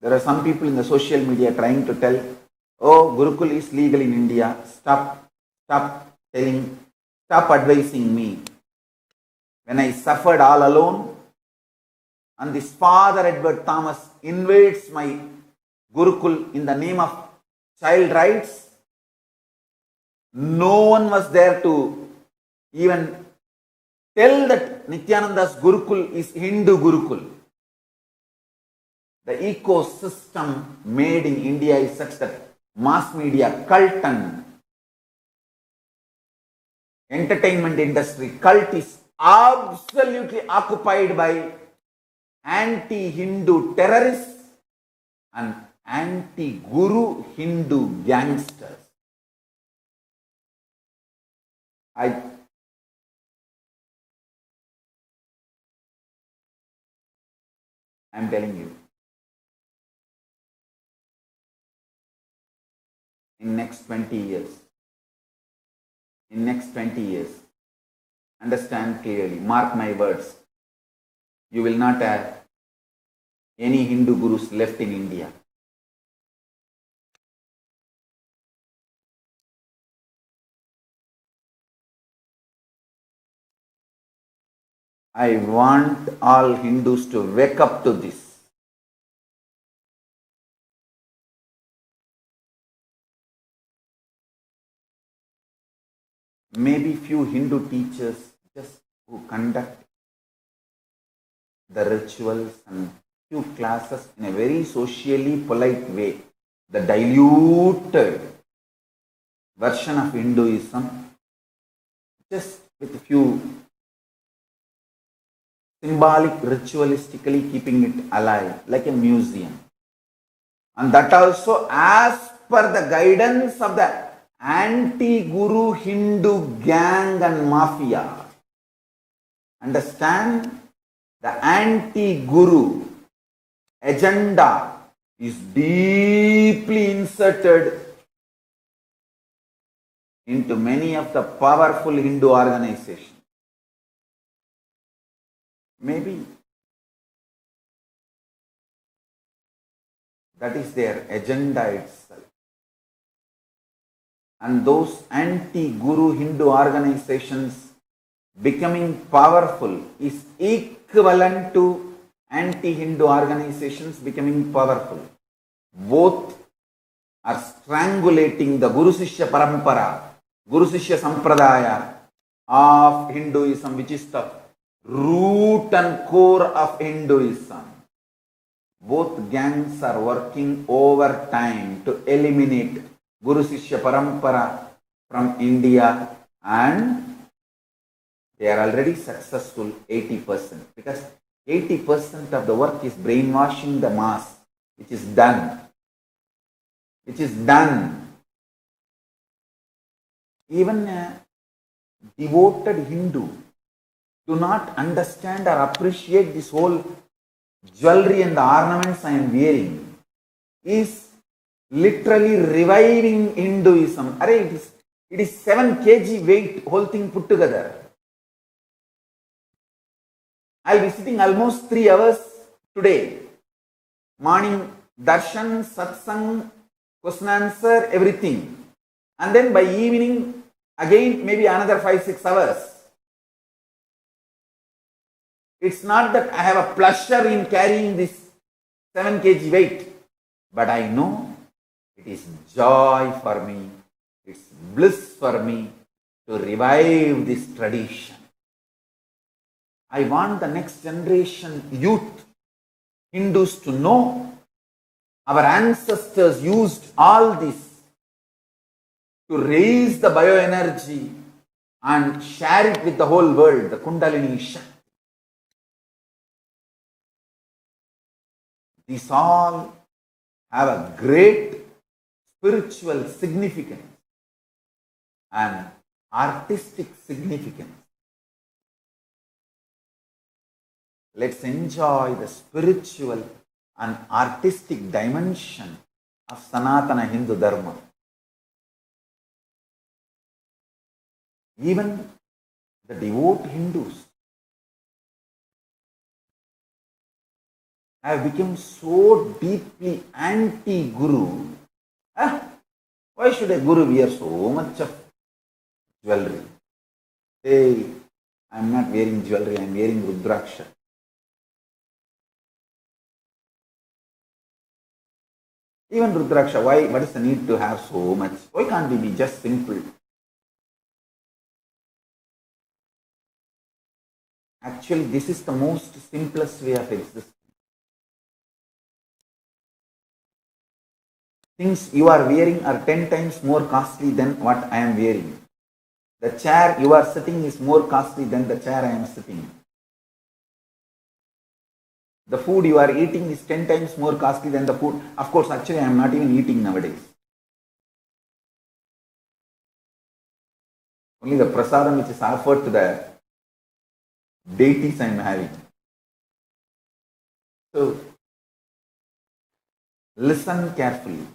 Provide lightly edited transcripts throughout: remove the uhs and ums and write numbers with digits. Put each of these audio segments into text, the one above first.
There are some people in the social media trying to tell, oh, Gurukul is legal in India. Stop telling, stop advising me. When I suffered all alone, and this Father Edward Thomas invades my Gurukul in the name of child rights, no one was there to even tell that Nityananda's Gurukul is Hindu Gurukul. The ecosystem made in India is such that mass media cult and entertainment industry cult is absolutely occupied by anti-Hindu terrorists and anti-Guru Hindu gangsters. I'm telling you, in next 20 years, understand clearly, mark my words, you will not have any Hindu gurus left in India. I want all Hindus to wake up to this. Maybe few Hindu teachers just who conduct the rituals and few classes in a very socially polite way, the diluted version of Hinduism, just with a few symbolic, ritualistically keeping it alive like a museum. And that also as per the guidance of the anti-Guru Hindu gang and mafia. Understand? The anti-Guru agenda is deeply inserted into many of the powerful Hindu organizations. Maybe that is their agenda itself. And those anti-Guru Hindu organizations becoming powerful is equivalent to anti-Hindu organizations becoming powerful. Both are strangulating the Guru Sishya Parampara, Guru Sishya Sampradaya of Hinduism, which is the root and core of Hinduism. Both gangs are working overtime to eliminate Guru Sishya Parampara from India, and they are already successful 80%, because 80% of the work is brainwashing the mass, which is done. Even a devoted Hindu do not understand or appreciate this whole jewelry and the ornaments I am wearing is literally reviving Hinduism. It is 7 kg weight, whole thing put together. I'll be sitting almost 3 hours today. Morning darshan, satsang, question answer, everything. And then by evening, again maybe another 5-6 hours. It's not that I have a pleasure in carrying this 7 kg weight, but I know it is joy for me, it's bliss for me to revive this tradition. I want the next generation youth, Hindus, to know our ancestors used all this to raise the bioenergy and share it with the whole world, the Kundalini Shakti. These all have a great spiritual significance and artistic significance. Let's enjoy the spiritual and artistic dimension of Sanatana Hindu Dharma. Even the devout Hindus have become so deeply anti-guru. Why should a guru wear so much of jewelry? Hey, I'm not wearing jewelry, I'm wearing Rudraksha. Even Rudraksha, why? What is the need to have so much? Why can't we be just simple? Actually, this is the most simplest way of existing. Things you are wearing are 10 times more costly than what I am wearing. The chair you are sitting is more costly than the chair I am sitting. The food you are eating is 10 times more costly than the food. Of course, actually, I am not even eating nowadays. Only the prasadam which is offered to the deities I am having. So, listen carefully.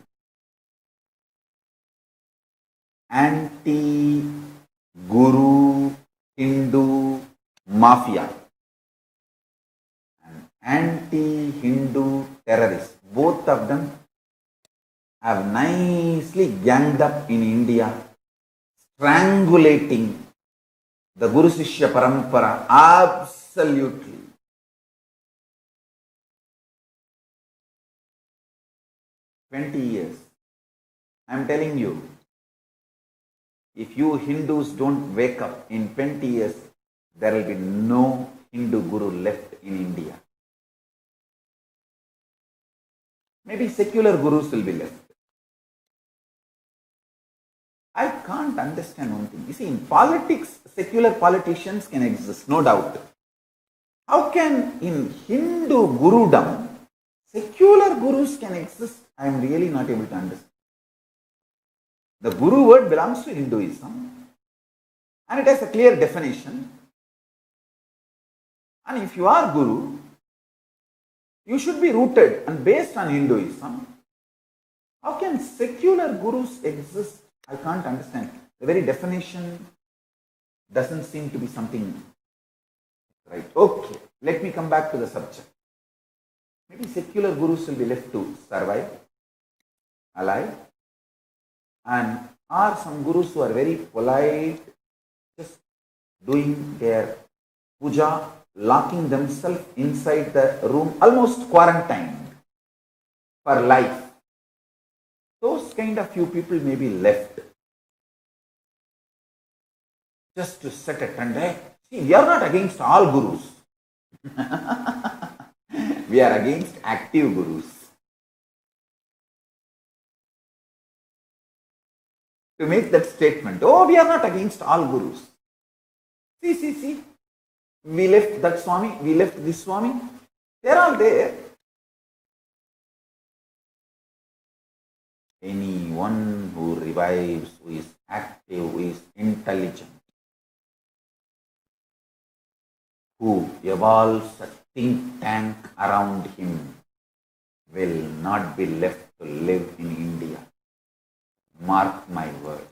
Anti-guru Hindu mafia and anti-Hindu terrorists, both of them have nicely ganged up in India, strangulating the Guru Sishya Parampara. Absolutely. "20 years. I am telling you, if you Hindus don't wake up in 20 years, there will be no Hindu guru left in India. Maybe secular gurus will be left. I can't understand one thing. You see, in politics, secular politicians can exist, no doubt. How can in Hindu gurudom, secular gurus can exist? I am really not able to understand. The guru word belongs to Hinduism and it has a clear definition. And if you are guru, you should be rooted and based on Hinduism. How can secular gurus exist? I can't understand. The very definition doesn't seem to be something right. Okay, let me come back to the subject. Maybe secular gurus will be left to survive, alive, and are some gurus who are very polite, just doing their puja, locking themselves inside the room, almost quarantined for life. Those kind of few people may be left just to set a trend. Hey, see, we are not against all gurus. We are against active gurus. To make that statement, oh, we are not against all gurus. See. We left that Swami, we left this Swami. They're all there. Anyone who revives, who is active, who is intelligent, who evolves a think tank around him, will not be left to live in India. Mark my word.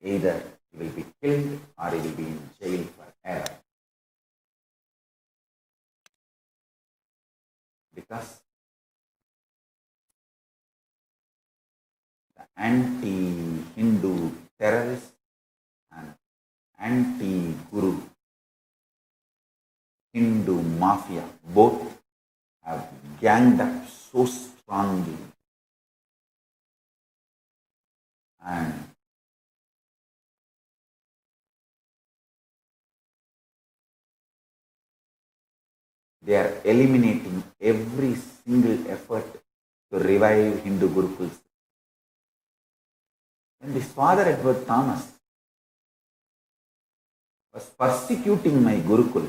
Either he will be killed or he will be in jail forever. Because the anti-Hindu terrorists and anti-Guru Hindu mafia both have ganged up so strongly and they are eliminating every single effort to revive Hindu Gurukuls. When this Father Edward Thomas was persecuting my Gurukul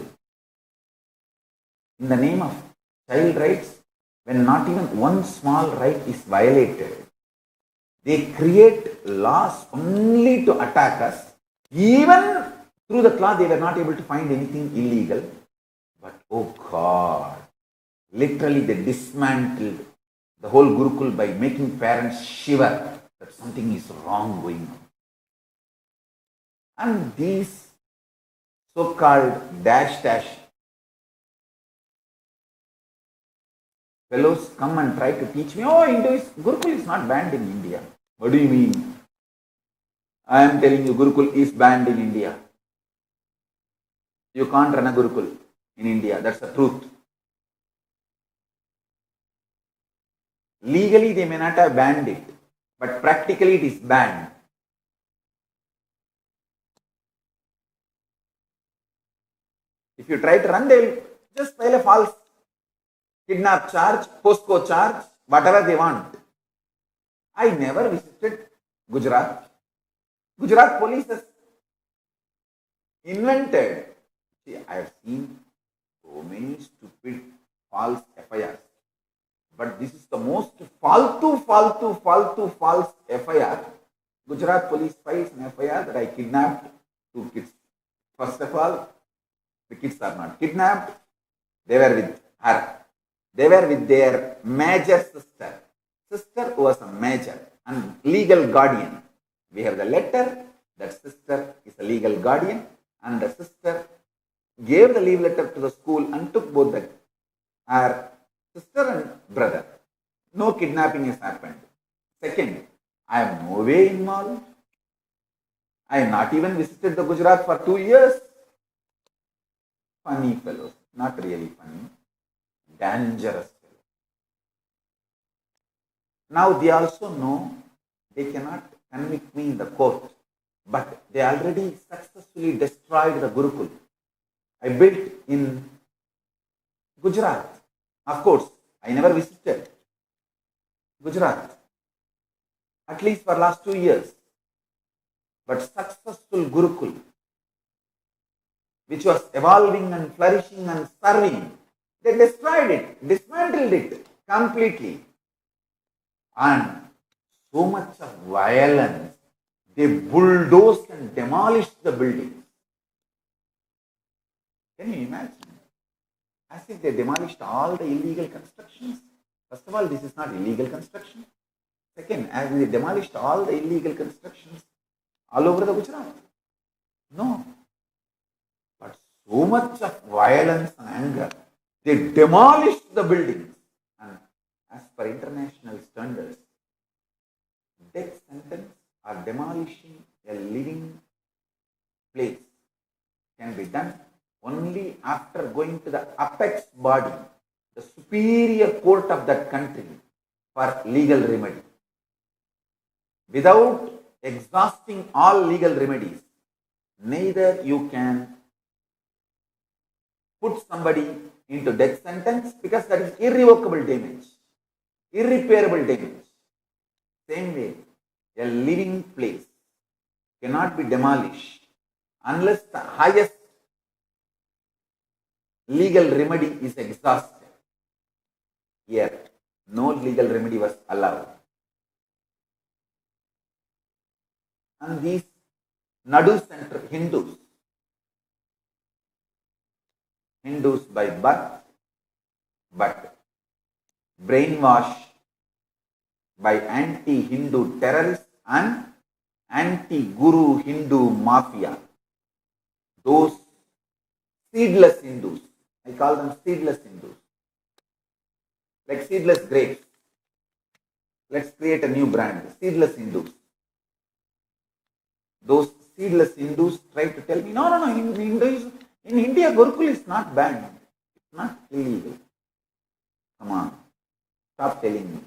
in the name of child rights, when not even one small right is violated, they create laws only to attack us. Even through the law, they were not able to find anything illegal. But oh God, literally they dismantled the whole Gurukul by making parents shiver that something is wrong going on. And these so-called dash fellows come and try to teach me, oh, Gurukul is not banned in India. What do you mean? I am telling you, Gurukul is banned in India. You can't run a Gurukul in India. That's the truth. Legally, they may not have banned it, but practically it is banned. If you try to run, they will just file a false kidnap charge, POSCO charge, whatever they want. I never visited Gujarat. Gujarat police has invented. See, I have seen so many stupid false FIRs. But this is the most false FIR. Gujarat police files an FIR that I kidnapped 2 kids. First of all, the kids are not kidnapped. They were with her. They were with their major sister. Sister was a major and legal guardian. We have the letter that sister is a legal guardian, and the sister gave the leave letter to the school and took both her sister and brother. No kidnapping has happened. Second, I am no way involved. I have not even visited the Gujarat for 2 years. Funny fellows, not really funny, dangerous fellows. Now they also know they cannot convict me in the court, but they already successfully destroyed the Gurukul I built in Gujarat. Of course, I never visited Gujarat, at least for last 2 years. But successful Gurukul, which was evolving and flourishing and serving, they destroyed it, dismantled it completely. And so much of violence, they bulldozed and demolished the buildings. Can you imagine? As if they demolished all the illegal constructions. First of all, this is not illegal construction. Second, as they demolished all the illegal constructions all over the Gujarat. No. But so much of violence and anger, they demolished the buildings. And as per international standards, death sentence or demolishing a living place can be done only after going to the apex body, the superior court of that country, for legal remedy. Without exhausting all legal remedies, neither you can put somebody into death sentence, because that is irrevocable damage, irreparable damage. Same way, a living place cannot be demolished unless the highest legal remedy is exhausted. Here, no legal remedy was allowed. And these Nadu Center Hindus by birth, but brainwashed by anti-Hindu terrorists and anti-Guru Hindu mafia. Those seedless Hindus, I call them seedless Hindus, like seedless grapes. Let's create a new brand, seedless Hindus. Those seedless Hindus try to tell me, no, in India, Gurukul is not banned. It's not illegal. Come on, stop telling me.